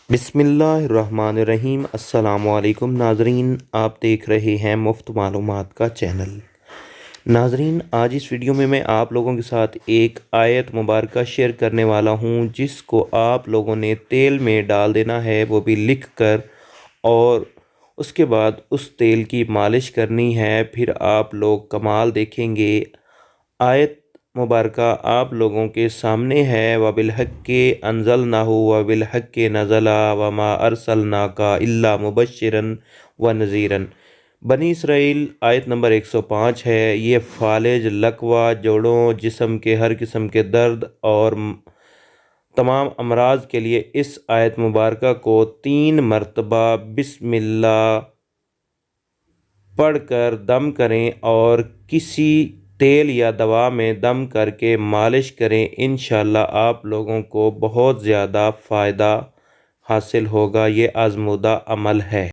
बिस्मिल्लाहिर्रहमानिर्रहीम। अस्सलामु अलैकुम नाजरीन, आप देख रहे हैं मुफ्त मालूमात का चैनल। नाजरीन, आज इस वीडियो में मैं आप लोगों के साथ एक आयत मुबारक शेयर करने वाला हूं, जिसको आप लोगों ने तेल में डाल देना है, वो भी लिख कर, और उसके बाद उस तेल की मालिश करनी है। फिर आप लोग कमाल देखेंगे। आयत मुबारक आप लोगों के सामने है। वबिलहक्के अंज़लनाहु वबिलहक्के नज़ला वमा अरसलनाका इल्ला मुबश्शिरन व नज़ीरन। बनी इसराइल आयत नंबर 105 है। ये फालिज, लकवा, जोड़ों, जिस्म के हर किस्म के दर्द और तमाम अमराज के लिए इस आयत मुबारक को 3 मरतबा बिस्मिल्लाह पढ़कर दम करें और किसी तेल या दवा में दम करके मालिश करें। इंशाअल्लाह आप लोगों को बहुत ज़्यादा फ़ायदा हासिल होगा। ये आज़मूदा अमल है।